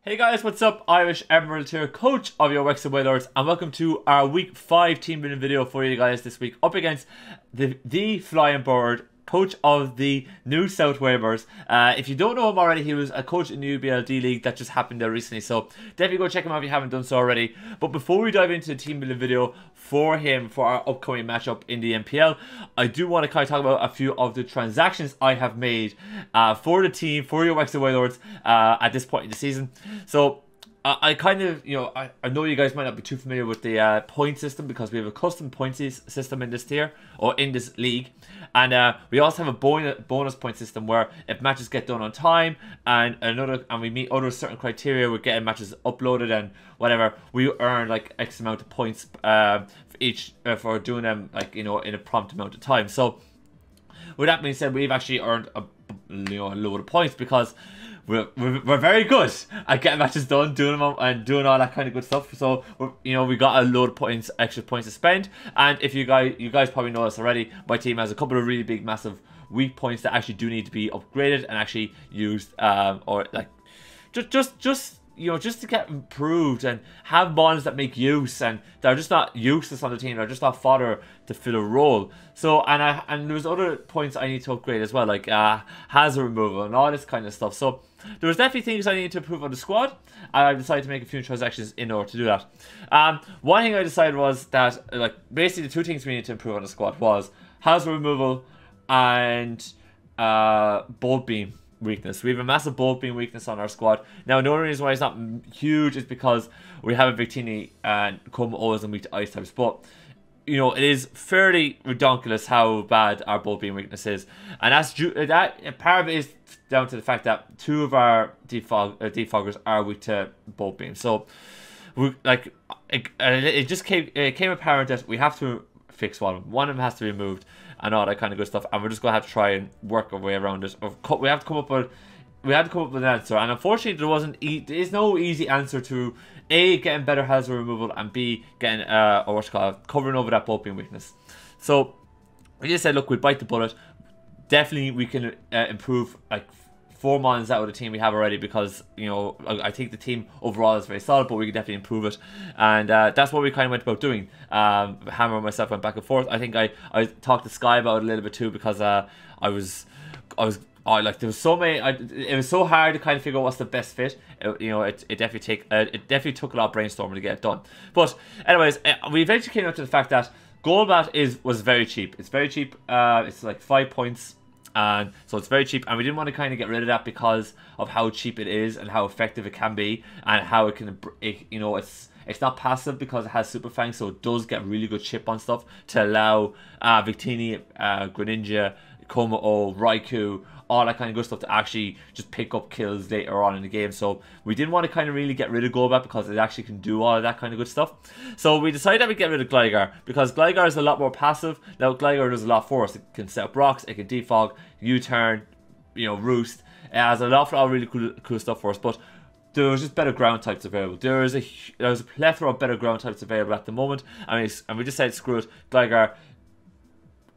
Hey guys, what's up? IrishEmerald here, coach of your Wexford Wailords, and welcome to our week 5 team building video for you guys this week, up against the TheFlyingBird, coach of the new South Wailmers. If you don't know him already, he was a coach in the UBL League that just happened there recently, so definitely go check him out if you haven't done so already. But before we dive into the team building video for him for our upcoming matchup in the MPL, I do want to kind of talk about a few of the transactions I have made for the team, for your Wexford Wailords at this point in the season. So I kind of, I know you guys might not be too familiar with the point system, because we have a custom points system in this tier, or in this league. And we also have a bonus point system where if matches get done on time and we meet other certain criteria, we're getting matches uploaded and whatever, we earn like X amount of points for doing them, like, in a prompt amount of time. So with that being said, we've actually earned a load of points because we're very good at getting matches done, doing them and doing all that kind of good stuff. So we got a load of points, extra points to spend. And if you guys probably know this already, my team has a couple of really big, massive weak points that actually do need to be upgraded and actually used, or like just to get improved and have bonds that make use and they're just not useless on the team. They're just not fodder to fill a role. So and there's other points I need to upgrade as well, like hazard removal and all this kind of stuff. So there was definitely things I needed to improve on the squad, and I decided to make a few transactions in order to do that. One thing I decided was that, like, basically the two things we needed to improve on the squad was hazard removal and bolt beam weakness. We have a massive bolt beam weakness on our squad. Now, the only reason why it's not huge is because we have a Victini and Como always and weak to ice types, but it is fairly ridiculous how bad our bolt beam weakness is, and part of it is down to the fact that two of our defoggers are weak to bolt beam. So it just came apparent that we have to fix one of them. One of them has to be removed and all that kind of good stuff, and we're just gonna have to try and work our way around it. We have to come up with an answer, and unfortunately there is no easy answer to A, getting better hazard removal, and B, getting covering over that bolt beam weakness. So we just said, look, we'll bite the bullet. Definitely we can improve like 4 mons out of the team we have already, because I think the team overall is very solid, but we can definitely improve it, and that's what we kind of went about doing. Hammer and myself went back and forth. I think I talked to Sky about it a little bit too, because there was so many. It was so hard to kind of figure out what's the best fit. It definitely took a lot of brainstorming to get it done. But anyways, we eventually came up to the fact that Goldbat was very cheap. It's very cheap. It's like 5 points. And so it's very cheap, and we didn't want to kind of get rid of that because of how cheap it is and how effective it can be, and how it can, it's not passive because it has Super Fang, so it does get really good chip on stuff to allow Victini, Greninja, Como, Raikou, all that kind of good stuff to actually just pick up kills later on in the game. So we didn't want to kind of really get rid of Golbat because it actually can do all of that kind of good stuff. So we decided that we'd get rid of Gligar, because Gligar is a lot more passive. Now Gligar does a lot for us. It can set up rocks, it can defog, U-turn, Roost. It has a lot of really cool stuff for us, but there was just better ground types available. There's a plethora of better ground types available at the moment. And we just said, screw it, Gligar.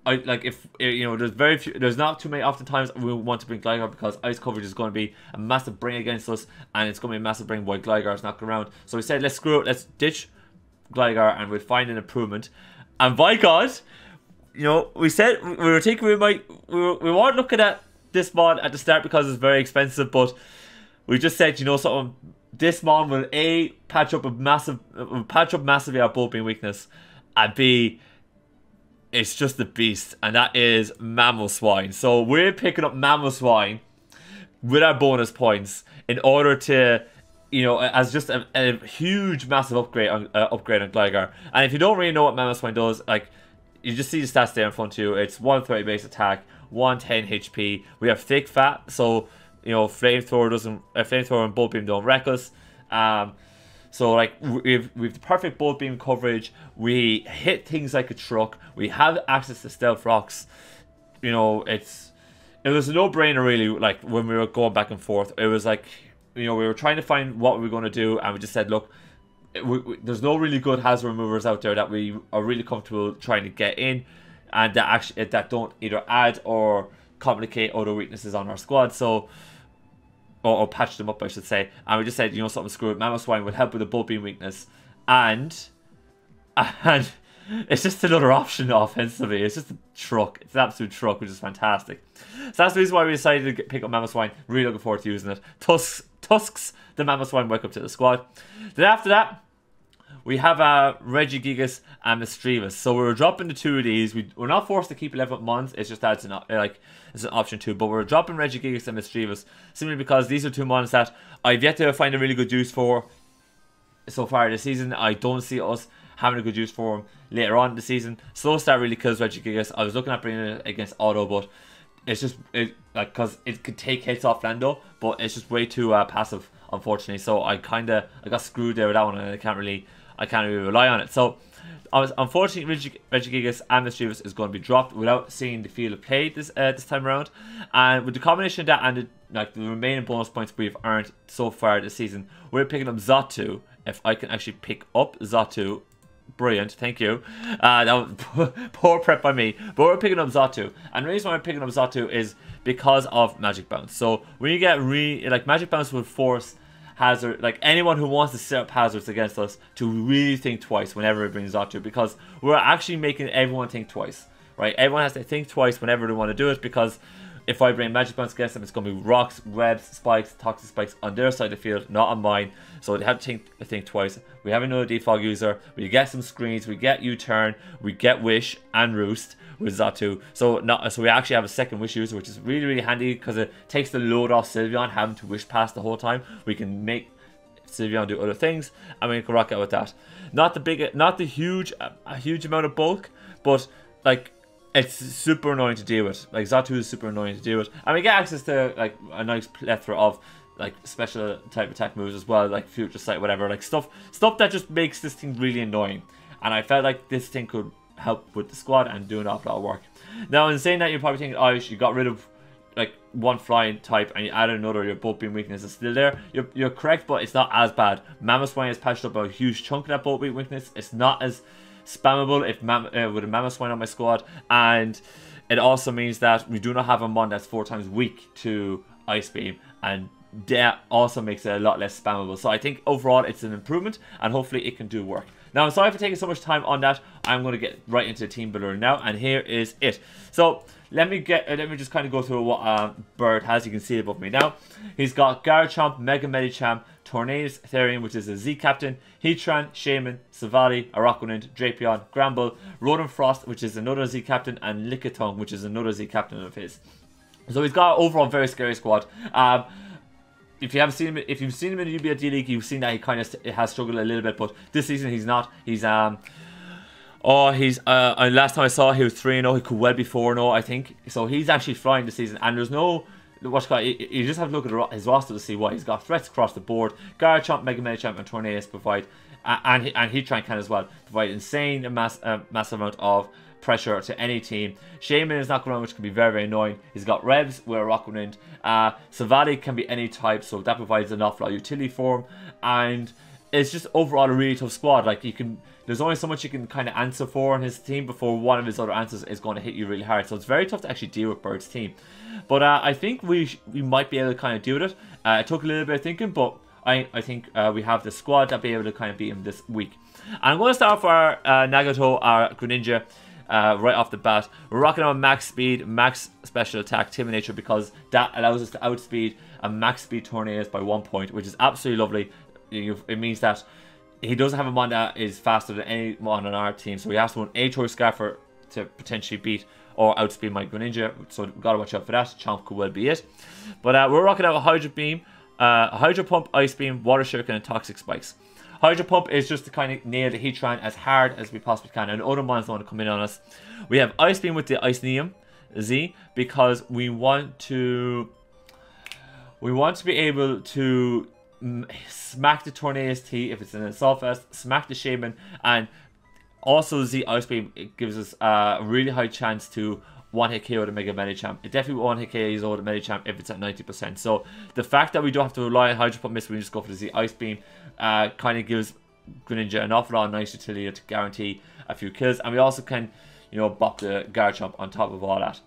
There's not too many oftentimes we want to bring Gligar, because ice coverage is going to be a massive bring against us, and it's going to be a massive bring while Gligar is not around. So we said, let's screw it, let's ditch Gligar and we'll find an improvement. And by God, we said we were thinking we weren't looking at this mod at the start because it's very expensive, but we just said, something, this mod will A, patch up massively our bolt beam weakness, and B, it's just a beast, and that is Mamoswine. So we're picking up Mamoswine with our bonus points in order to, as just a huge, massive upgrade on Gligar. And if you don't really know what Mamoswine does, like, you just see the stats there in front of you. It's 130 base attack, 110 HP. We have thick fat, so flamethrower and bolt beam don't wreck us. So like we've the perfect bolt beam coverage. We hit things like a truck. We have access to stealth rocks. It was a no-brainer really. Like when we were going back and forth, it was like we were trying to find what we were going to do, and we just said, look, there's no really good hazard removers out there that we are really comfortable trying to get in, and that don't either add or complicate other weaknesses on our squad. So or patched them up, I should say. And we just said, you know something, screw it. Mamoswine would help with the Bolt Beam weakness. And it's just another option offensively. It's just a truck. It's an absolute truck, which is fantastic. So that's the reason why we decided to pick up Mamoswine. Really looking forward to using it. Tusks the Mamoswine, welcome to the squad. Then after that, we have Regigigas and Mischievous. So we're dropping the 2 of these. We're not forced to keep 11 Mons. It's just that it's an option too. But we're dropping Regigigas and Mischievous simply because these are 2 Mons that I've yet to find a really good use for so far this season. I don't see us having a good use for them later on in the season. Slow start really kills Regigigas. I was looking at bringing it against Auto, but it's just because it could take hits off Lando, but it's just way too passive, unfortunately. So I got screwed there with that one, and I can't really rely on it. So unfortunately, Regigigas and Mischievous is going to be dropped without seeing the field of play this time around. And with the combination of that and the remaining bonus points we've earned so far this season, we're picking up Xatu. If I can actually pick up Xatu. Brilliant, thank you. That was poor prep by me. But we're picking up Xatu. And the reason why I'm picking up Xatu is because of Magic Bounce. So when you get Magic Bounce would force hazard, anyone who wants to set up hazards against us to really think twice whenever it brings Xatu, because we're actually making everyone think twice, right? Everyone has to think twice whenever they want to do it, because if I bring Magic Bounce against them, it's going to be rocks, webs, spikes, toxic spikes on their side of the field, not on mine. So they have to think twice. We have another defog user. We get some screens. We get U-turn. We get Wish and Roost with Xatu. So we actually have a second Wish user, which is really, really handy because it takes the load off Sylveon having to Wish Pass the whole time. We can make Sylveon do other things, and we can rock out with that. Not the huge amount of bulk, but it's super annoying to deal with. Xatu is super annoying to deal with. And we get access to a nice plethora of special type attack moves as well, like Future Sight, whatever, stuff that just makes this thing really annoying. And I felt like this thing could help with the squad and do an awful lot of work. Now, in saying that, you're probably thinking, Irish, you got rid of one flying type and you added another, your Bolt Beam weakness is still there. You're correct, but it's not as bad. Mamoswine has patched up a huge chunk of that Bolt Beam weakness. It's not as spammable with a Mamoswine on my squad, and it also means that we do not have a Mon that's 4 times weak to Ice Beam, and that also makes it a lot less spammable. So I think overall it's an improvement, and hopefully it can do work. Now, I'm sorry for taking so much time on that. I'm going to get right into the team builder now, and here is it. So let me just kind of go through what Bird has. You can see it above me now. He's got Garchomp, Mega Medicham, Tornadus, Therian, which is a Z captain, Heatran, Shaman, Savali, Araquanid, Drapion, Gramble, Rodent Frost, which is another Z captain, and Lickitung, which is another Z captain of his. So he's got overall very scary squad. If you've seen him in the UBLD League, you've seen that he kind of has struggled a little bit, but this season he's not. He's last time I saw he was 3-0. He could well be 4-0, I think. So he's actually flying this season, and there's no. You just have to look at his roster to see what he's got. Threats across the board. Garchomp, Mega Medicham, and Tornadus provide, and Heatran can as well provide insane massive amount of pressure to any team. Shaman is not going, which can be very, very annoying. He's got Rebs with a Rockwind. Savali can be any type, so that provides an awful lot of utility for him. And it's just overall a really tough squad. There's only so much you can kind of answer for on his team before one of his other answers is going to hit you really hard. So it's very tough to actually deal with Bird's team. But I think we might be able to kind of deal with it. It took a little bit of thinking, but I think we have the squad that'll be able to kind of beat him this week. And I'm going to start off our Nagato, our Greninja. Right off the bat, we're rocking on max speed, max special attack, Timid Nature, because that allows us to outspeed a max speed Tornadus by 1 point, which is absolutely lovely. It means that he doesn't have a Mon that is faster than any Mon on our team, so he has to run a Choice Scarfer to potentially beat or outspeed my Greninja, so we've got to watch out for that. Chomp could well be it. But we're rocking out a Hydro Beam, Hydro Pump, Ice Beam, Water Shuriken, and Toxic Spikes. Hydro Pump is just to kind of nail the Heatran as hard as we possibly can, and other mons don't want to come in on us. We have Ice Beam with the Iceneum Z because we want to be able to smack the Tornadus T if it's in a Assault Vest, smack the Shaman, and also Z Ice Beam. It gives us a really high chance to one-hit KO the Mega Medicham. It definitely one-hit KO the Medicham if it's at 90%. So the fact that we don't have to rely on Hydro Pump Miss, we just go for the Z Ice Beam, kind of gives Greninja an awful lot of nice utility to guarantee a few kills. And we also can, bop the Garchomp on top of all that.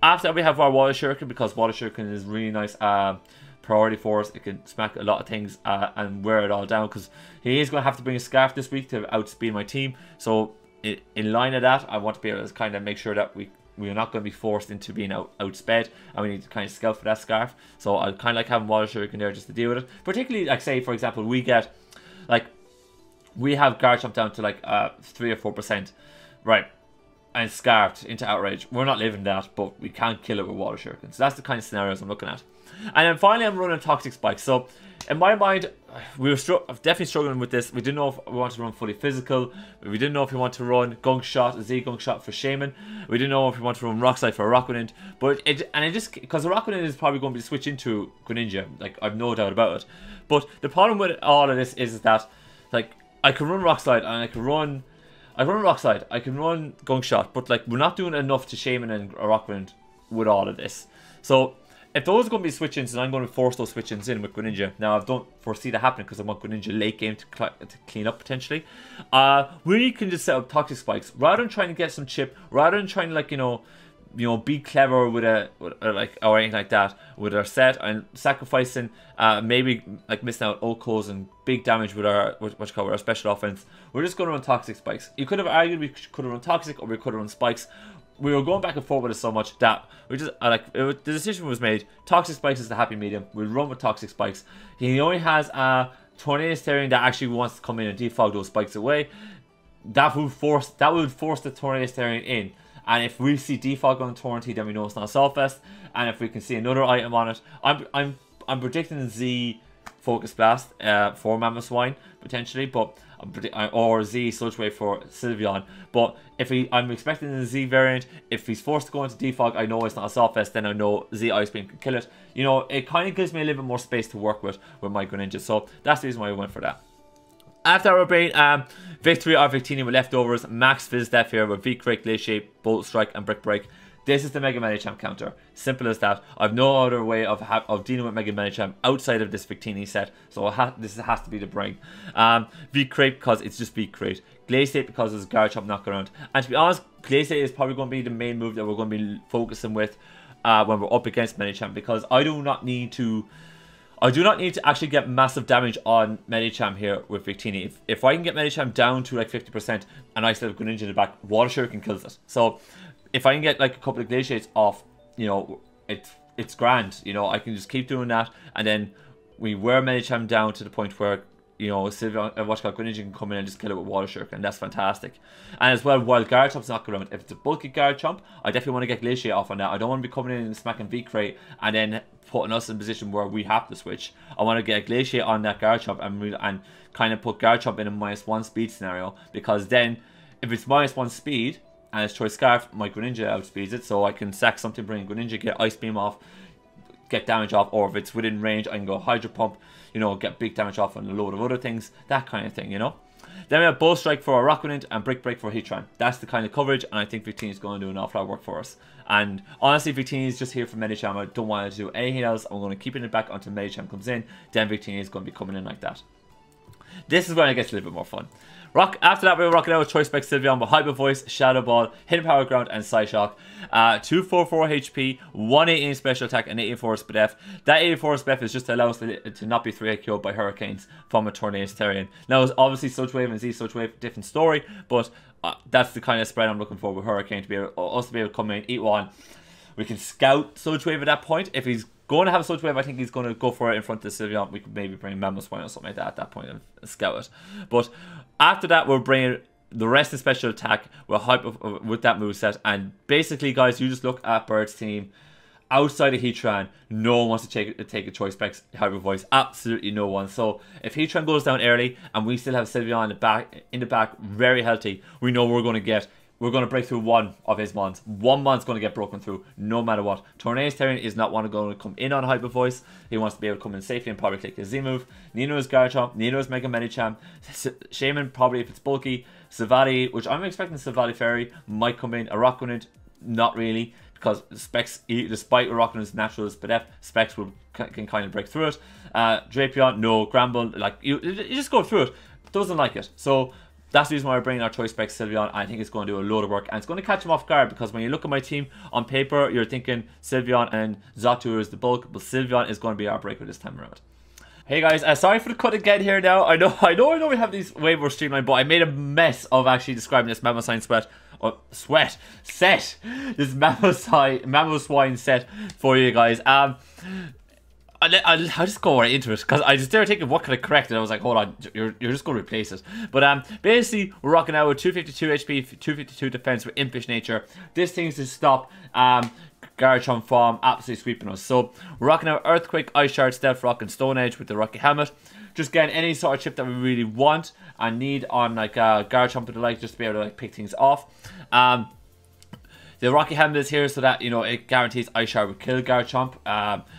After that, we have our Water Shuriken, because Water Shuriken is really nice priority for us. It can smack a lot of things and wear it all down, because he is going to have to bring a Scarf this week to outspeed my team. So in line of that, I want to be able to kind of make sure that we're not going to be forced into being outsped, and we need to kind of scout for that Scarf. So I kind of like having Water Shuriken there just to deal with it. Particularly, like, say, for example, we get, like, we have Garchomp down to like 3 or 4%, right, and Scarfed into Outrage. We're not living that, but we can't kill it with Water Shuriken. So that's the kind of scenarios I'm looking at. And then finally, I'm running Toxic Spikes. So in my mind, we were definitely struggling with this. We didn't know if we wanted to run fully physical. We didn't know if we wanted to run Gunk Shot, Z Gunk Shot for Shaman. We didn't know if we wanted to run Rock Slide for a Rockrunnend. But because the Rockrunnend is probably going to be switched into Greninja, like, I've no doubt about it. But the problem with all of this is that, like, I can run Rock Slide and I can run Rock Slide, I can run Gunk Shot, but, like, we're not doing enough to Shaman and a Rockrunnend with all of this. So if those are going to be switch-ins, then I'm going to force those switch-ins in with Greninja. Now, I don't foresee that happening because I want Greninja late game to clean up, potentially. We can just set up Toxic Spikes. Rather than trying to get some chip, rather than trying to, like, you know, be clever with like, or anything like that, with our set, and sacrificing, maybe, like, missing out Okos and big damage with our, with our special offense, we're just going to run Toxic Spikes. You could have argued we could have run Toxic, or we could have run Spikes. We were going back and forth with it so much that we just the decision was made. Toxic Spikes is the happy medium. We'll run with Toxic Spikes. He only has a Tornado Steering that actually wants to come in and defog those spikes away. That would force the Tornado Steering in. And if we see defog on Torrentine, then we know it's not Assault-Vest. And if we can see another item on it, I'm predicting Z Focus Blast for Mamoswine potentially, but or Z Sludge Wave for Sylveon. But if I'm expecting the Z variant. If he's forced to go into defog, I know it's not Assault-Vest, then I know Z Ice Beam can kill it. You know, it kind of gives me a little bit more space to work with my Greninja. So that's the reason why I went for that. After our brain, Victory or Victini with leftovers, Max Fizz Death here with V-Crack, Glaciate, Bolt Strike, and Brick Break. This is the Mega Medicham counter. Simple as that. I've no other way of dealing with Mega Medicham outside of this Victini set, so this has to be the brain. V-Crate because it's just V-Crate. Glaciate because it's Garchomp knockaround. And to be honest, Glaciate is probably going to be the main move that we're going to be focusing with when we're up against Medicham, because I do not need to actually get massive damage on Medicham here with Victini. If I can get Medicham down to like 50% and I still have Greninja in the back, Water Shuriken kills it. So if I can get like a couple of Glaciates off, you know, it's grand. You know, I can just keep doing that, and then we wear Medicham down to the point where, you know, Sylveon and Greninja can come in and just kill it with Water Shuriken, and that's fantastic. And as well, while Garchomp's not around, if it's a bulky Garchomp, I definitely want to get Glaciate off on that. I don't want to be coming in and smacking V-Crate and then putting us in a position where we have to switch. I want to get Glaciate on that Garchomp and kind of put Garchomp in a -1 speed scenario, because then if it's -1 speed and it's Choice Scarf, my Greninja outspeeds it, so I can sack something, bring Greninja, get Ice Beam off, get damage off, or if it's within range, I can go Hydro Pump, you know, get big damage off and a load of other things, that kind of thing, you know. Then we have Bolt Strike for a Rockrunnend and Brick Break for Heatran. That's the kind of coverage, and I think Victini is going to do an awful lot of work for us. And honestly, Victini is just here for Medicham. I don't want to do anything else. I'm going to keep it back until Medicham comes in. Then Victini is going to be coming in like that. This is when it gets a little bit more fun. After that, we were rocking out with Choice Spec Sylveon with Hyper Voice, Shadow Ball, Hidden Power Ground, and Psyshock. 244 HP, 118 special attack, and 84 speed F. That 84 speed F is just to allow us to not be 3-hit killed by Hurricanes from a Tornado Terian. Now, it's obviously Sludge Wave and Z Sludge Wave, different story, but that's the kind of spread I'm looking for with Hurricane, to be able, us to be able to come in, eat one. We can scout Sludge Wave at that point. If he's going to have a Sludge Wave, I think he's going to go for it in front of Sylveon. We could maybe bring Mamoswine or something like that at that point and scout it. But after that, we'll bring the rest of special attack with that moveset. And basically, guys, you just look at Bird's team. Outside of Heatran, no one wants to take a Choice Specs Hyper Voice. Absolutely no one. So if Heatran goes down early and we still have Sylveon in the back, very healthy, we know we're going to break through one of his mons. One mon's going to get broken through, no matter what. Tornado Terian is not going to come in on Hyper Voice. He wants to be able to come in safely and probably click his Z move. Nino is Garchomp. Nino is Mega Medicham. Shaman, probably if it's bulky. Savali, which I'm expecting Savali Fairy, might come in. A Rockrunnend, not really. Because Specs, despite Rockrunnend's natural speed F, Specs can kind of break through it. Drapion, no. Gramble, like, you just go through it. Doesn't like it. So that's the reason why we're bringing our Choice Spec Sylveon. I think it's going to do a load of work, and it's going to catch him off guard, because when you look at my team on paper, you're thinking Sylveon and Xatu is the bulk, but Sylveon is going to be our breaker this time around. Hey guys, sorry for the cut again here now. I know we have these way more streamlined, but I made a mess of actually describing this Mamoswine set. This Mamoswine set for you guys. I'll just go right into it, because I just started thinking what could I correct, and I was like, hold on, you're just going to replace it. But basically we're rocking out with 252 HP, 252 defense with Impish Nature. This thing's to stop Garchomp from absolutely sweeping us. So we're rocking out Earthquake, Ice Shard, Stealth Rock, and Stone Edge with the Rocky Helmet. Just getting any sort of chip that we really want and need on like Garchomp and the like, just to be able to like pick things off. The Rocky Helmet is here so that, you know, it guarantees Ice Shard will kill Garchomp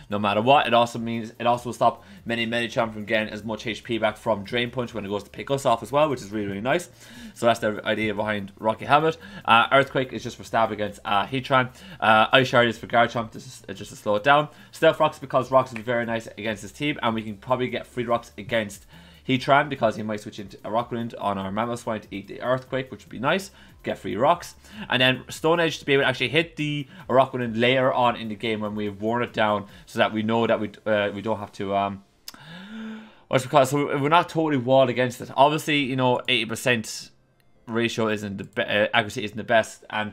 no matter what. It also means it also will stop many Medichomp from getting as much HP back from Drain Punch when it goes to pick us off as well, which is really, really nice. So that's the idea behind Rocky Helmet. Earthquake is just for stab against Heatran. Ice Shard is for Garchomp, just to slow it down. Stealth Rocks because Rocks will be very nice against his team, and we can probably get free Rocks against Heatran because he might switch into a Rock Wind on our Mamoswine to eat the Earthquake, which would be nice. Get free Rocks. And then Stone Edge to be able to actually hit the Rock Wind later on in the game when we've worn it down, so that we know that we don't have to because so we're not totally walled against it. Obviously, you know, 80% ratio isn't the accuracy isn't the best, and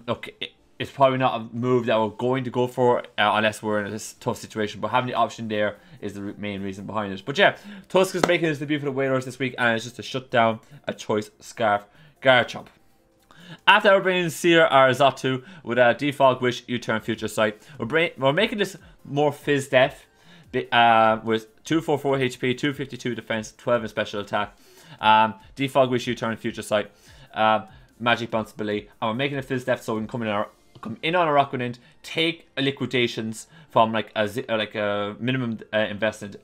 look, it's probably not a move that we're going to go for unless we're in a tough situation, but having the option there is the main reason behind it. But yeah, Tusk is making his debut for the Wailords this week, and it's just to shut down a Choice Scarf Garchomp. After we're bringing Seer our Xatu with a Defog, Wish, U-Turn, Future Sight. We're making this more Fizz Def with 244 HP, 252 defense, 12 in special attack. Defog, Wish, U-Turn, Future Sight. Magic Bounce ability, and we're making a Fizz Def so we can come in on a Rock Wind, take a liquidations from like a minimum invested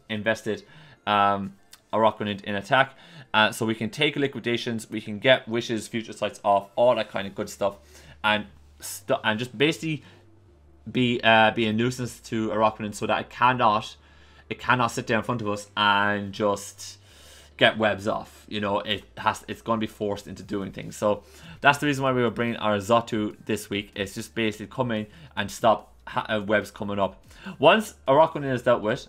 a Rock Wind in attack. So we can take liquidations, we can get wishes, future sights off, all that kind of good stuff, and just basically be a nuisance to a Rock Wind so that it cannot sit there in front of us and just get webs off. You know, it's going to be forced into doing things. So that's the reason why we were bringing our Xatu this week. It's just basically come in and stop webs coming up. Once a Rock Wind is dealt with,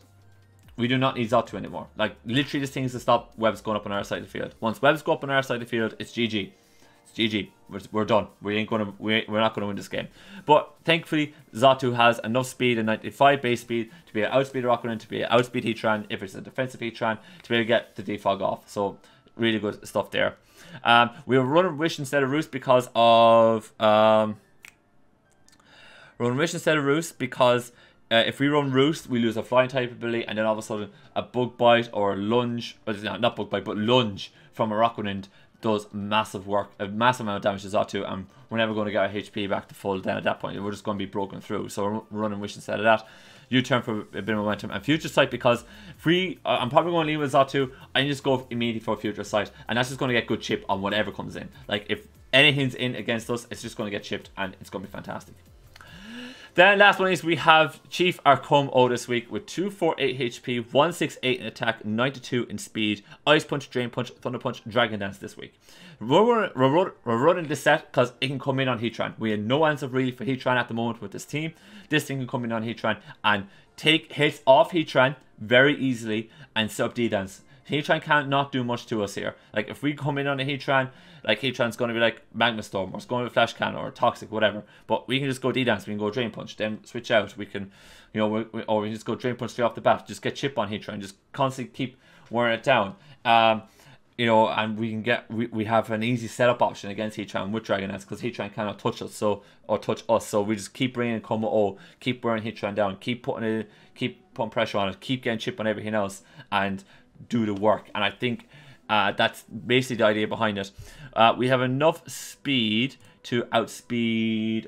we do not need Xatu anymore. Like, literally this thing is to stop webs going up on our side of the field. Once webs go up on our side of the field, it's GG. It's GG. We're done. We're not gonna win this game. But thankfully, Xatu has enough speed and 95 base speed to be able to outspeed Rock Wind, to be able to outspeed Heatran if it's a defensive Heatran, to be able to get the defog off. So really good stuff there. We were running Wish instead of Roost because of if we run Roost, we lose a Flying type ability, and then all of a sudden a Bug Bite or Lunge, or not Bug Bite, but Lunge from a Rock Wind does massive work, a massive amount of damage to Xatu, and we're never going to get our HP back to full then at that point. We're just going to be broken through. So we're running Wish instead of that. U-Turn for a bit of momentum, and Future Sight because I'm probably going to leave with Xatu. I can just go immediately for Future Sight, and that's just going to get good chip on whatever comes in. Like, if anything's in against us, it's just going to get chipped, and it's going to be fantastic. Then last one is we have Chief Arcum this week with 248 HP, 168 in attack, 92 in speed, Ice Punch, Drain Punch, Thunder Punch, Dragon Dance this week. We're running this set because it can come in on Heatran. We have no answer really for Heatran at the moment with this team. This thing can come in on Heatran and take hits off Heatran very easily and set up D-Dance. Heatran can't not do much to us here. Like, if we come in on a Heatran, like, Heatran's going to be like Magma Storm, or it's going to be Flash Cannon, or Toxic, whatever. But we can just go D-Dance, we can go Drain Punch, then switch out. We can, you know, or we can just go Drain Punch straight off the bat. Just get chip on Heatran, just constantly keep wearing it down. You know, and we can get, we have an easy setup option against Heatran with Dragon Dance, because Heatran cannot touch us, so we just keep bringing Combo O, keep wearing Heatran down, keep putting pressure on it, keep getting chip on everything else, and do the work. And I think that's basically the idea behind it. We have enough speed to outspeed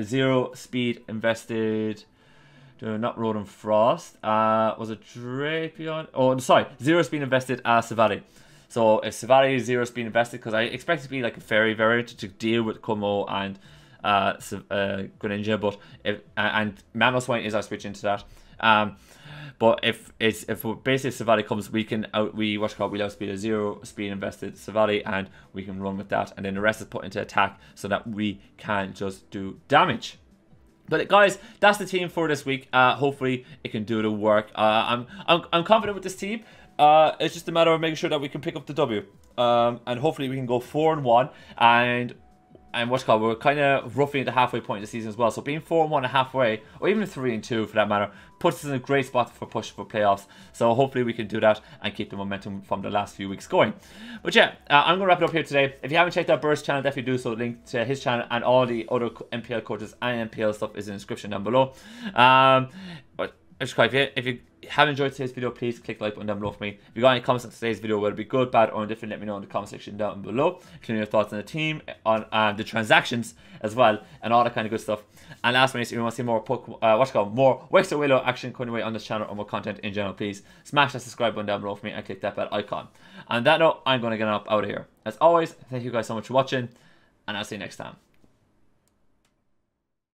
0 speed invested. Not Road and Frost. Was it Drapion? Oh, sorry, 0 speed invested Savali. So if Savali is 0 speed invested, because I expect it to be like a fairy variant to deal with Como and Greninja, but and Mamoswine is our switch into that. But if basically Savali comes, we outspeed a 0 speed invested Savali, and we can run with that, and then the rest is put into attack so that we can just do damage. But guys, that's the team for this week. Hopefully it can do the work. I'm confident with this team. It's just a matter of making sure that we can pick up the W. And hopefully we can go 4-1, and we're kind of roughly at the halfway point of the season as well. So being 4-1 and halfway, or even 3-2 for that matter, puts us in a great spot for push for playoffs. So hopefully we can do that and keep the momentum from the last few weeks going. But yeah, I'm going to wrap it up here today. If you haven't checked out Bird's channel, definitely do so. Link to his channel and all the other MPL coaches and MPL stuff is in the description down below. But if you have enjoyed today's video, please click the like button down below for me. If you got any comments on today's video, whether it be good, bad, or indifferent, let me know in the comment section down below. Including your thoughts on the team, on the transactions as well, and all that kind of good stuff. And last but not least, if you want to see more more Wexford Wailords action coming away on this channel, or more content in general, please smash that subscribe button down below for me and click that bell icon. On that note, I'm going to get up out of here. As always, thank you guys so much for watching, and I'll see you next time.